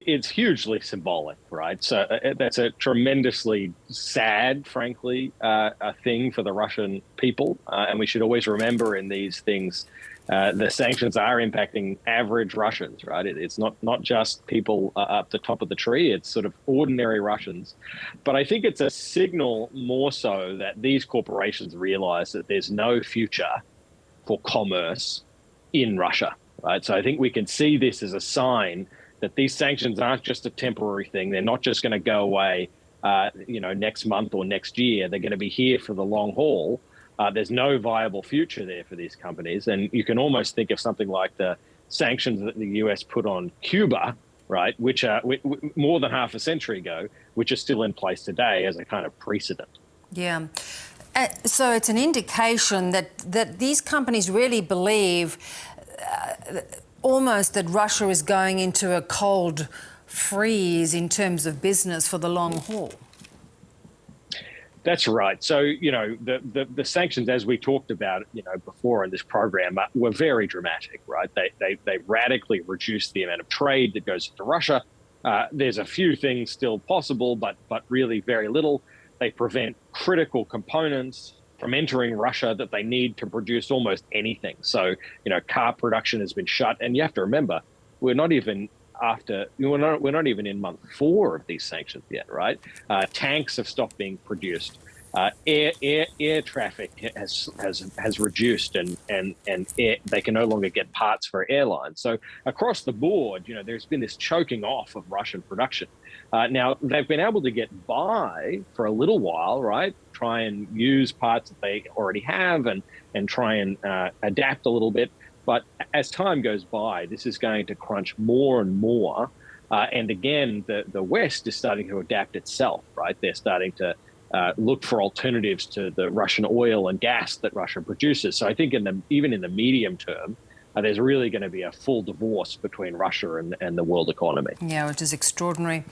it's hugely symbolic, right? So that's a tremendously sad, frankly, thing for the Russian people. And we should always remember in these things, the sanctions are impacting average Russians, right? It's not just people up the top of the tree. It's sort of ordinary Russians. But I think it's a signal more so that these corporations realize that there's no future for commerce in Russia, right? So I think we can see this as a sign that these sanctions aren't just a temporary thing. They're not just going to go away, next month or next year. They're going to be here for the long haul. There's no viable future there for these companies. And you can almost think of something like the sanctions that the US put on Cuba, right, which are more than half a century ago, which are still in place today as a kind of precedent. Yeah. So it's an indication that these companies really believe almost that Russia is going into a cold freeze in terms of business for the long haul. That's right. So, the sanctions, as we talked about, before in this program, were very dramatic, right? They radically reduced the amount of trade that goes into Russia. There's a few things still possible, but really very little. They prevent critical components from entering Russia that they need to produce almost anything. So, car production has been shut. And you have to remember, we're not even in month 4 of these sanctions yet, right? Tanks have stopped being produced. Air traffic has reduced, and they can no longer get parts for airlines. So across the board, there's been this choking off of Russian production. Now, they've been able to get by for a little while, right? Try and use parts that they already have and try and adapt a little bit. But as time goes by, this is going to crunch more and more. And again, the West is starting to adapt itself, right? They're starting to look for alternatives to the Russian oil and gas that Russia produces. So I think even in the medium term, there's really going to be a full divorce between Russia and the world economy. Yeah, which is extraordinary.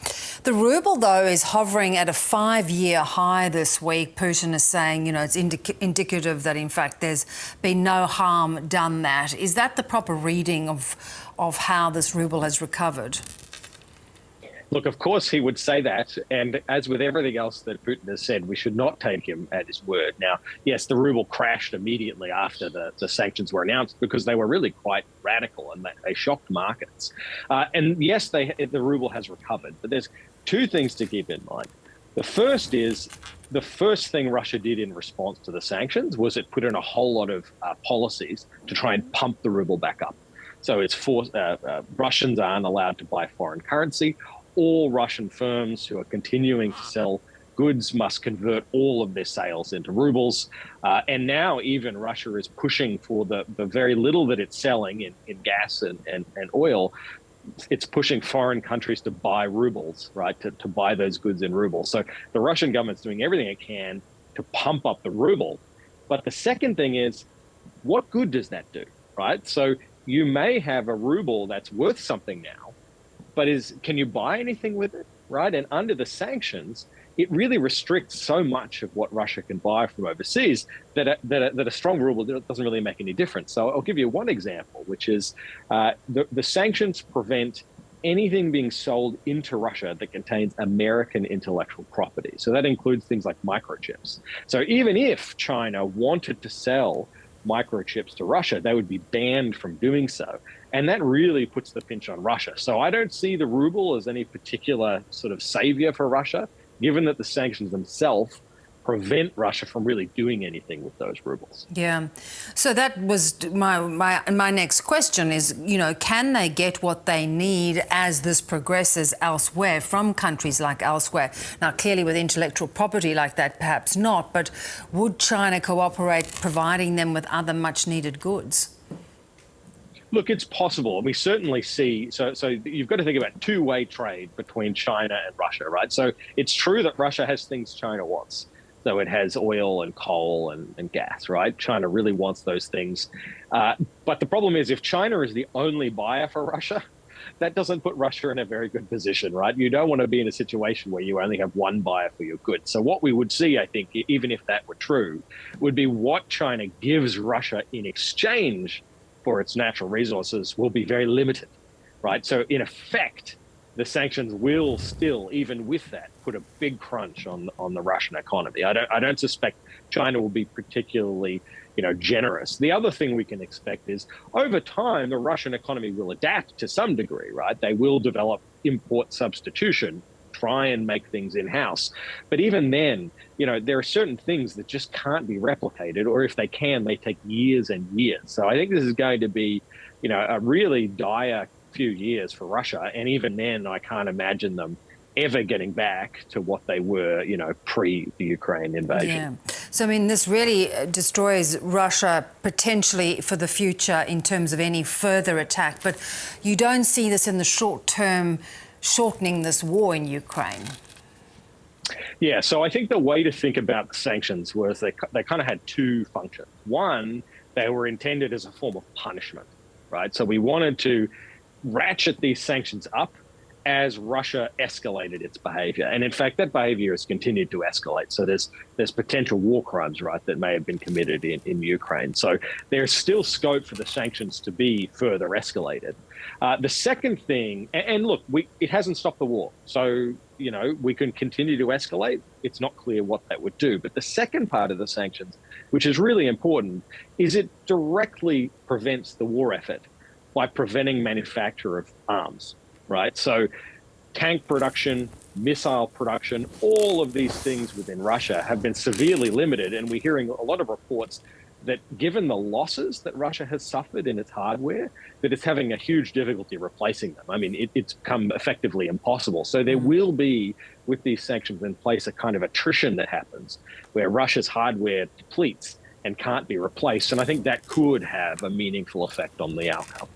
The ruble, though, is hovering at a 5-year high this week. Putin is saying, it's indicative that, in fact, there's been no harm done that. Is that the proper reading of how this ruble has recovered? Look, of course he would say that. And as with everything else that Putin has said, we should not take him at his word. Now, yes, the ruble crashed immediately after the sanctions were announced because they were really quite radical and they shocked markets. And yes, the ruble has recovered. But there's two things to keep in mind. The first is the first thing Russia did in response to the sanctions was it put in a whole lot of policies to try and pump the ruble back up. So it's Russians aren't allowed to buy foreign currency. All Russian firms who are continuing to sell goods must convert all of their sales into rubles. And now even Russia is pushing for the very little that it's selling in gas and oil. It's pushing foreign countries to buy rubles, right, to buy those goods in rubles. So the Russian government's doing everything it can to pump up the ruble. But the second thing is, what good does that do, right? So you may have a ruble that's worth something now, but can you buy anything with it, right? And under the sanctions, it really restricts so much of what Russia can buy from overseas that a strong ruble doesn't really make any difference. So I'll give you one example, which is the sanctions prevent anything being sold into Russia that contains American intellectual property. So that includes things like microchips. So even if China wanted to sell microchips to Russia, they would be banned from doing so. And that really puts the pinch on Russia. So I don't see the ruble as any particular sort of savior for Russia, given that the sanctions themselves prevent Russia from really doing anything with those rubles. Yeah. So that was my next question is, can they get what they need as this progresses elsewhere from countries like elsewhere? Now, clearly with intellectual property like that, perhaps not, but would China cooperate providing them with other much needed goods? Look, it's possible. We certainly see, so you've got to think about two-way trade between China and Russia, right? So it's true that Russia has things China wants. So it has oil and coal and gas, right? China really wants those things. But the problem is if China is the only buyer for Russia, that doesn't put Russia in a very good position, right? You don't want to be in a situation where you only have one buyer for your goods. So what we would see, I think, even if that were true, would be what China gives Russia in exchange for its natural resources will be very limited, right? So in effect, the sanctions will still, even with that, put a big crunch on the Russian economy. I don't suspect China will be particularly, generous. The other thing we can expect is over time, the Russian economy will adapt to some degree, right? They will develop import substitution, try and make things in-house. But even then, there are certain things that just can't be replicated, or if they can, they take years and years. So I think this is going to be, a really dire few years for Russia. And even then, I can't imagine them ever getting back to what they were, pre the Ukraine invasion. Yeah. So, I mean, this really destroys Russia potentially for the future in terms of any further attack. But you don't see this in the short term shortening this war in Ukraine. Yeah, so I think the way to think about the sanctions was they kind of had two functions. One, they were intended as a form of punishment, right? So we wanted to ratchet these sanctions up as Russia escalated its behavior. And in fact, that behavior has continued to escalate. So there's potential war crimes, right, that may have been committed in Ukraine. So there's still scope for the sanctions to be further escalated. The second thing, and look, it hasn't stopped the war. So, we can continue to escalate. It's not clear what that would do. But the second part of the sanctions, which is really important, is it directly prevents the war effort by preventing manufacture of arms, right? So tank production, missile production, all of these things within Russia have been severely limited. And we're hearing a lot of reports that given the losses that Russia has suffered in its hardware, that it's having a huge difficulty replacing them. I mean, it's become effectively impossible. So there will be, with these sanctions in place, a kind of attrition that happens where Russia's hardware depletes and can't be replaced. And I think that could have a meaningful effect on the outcome.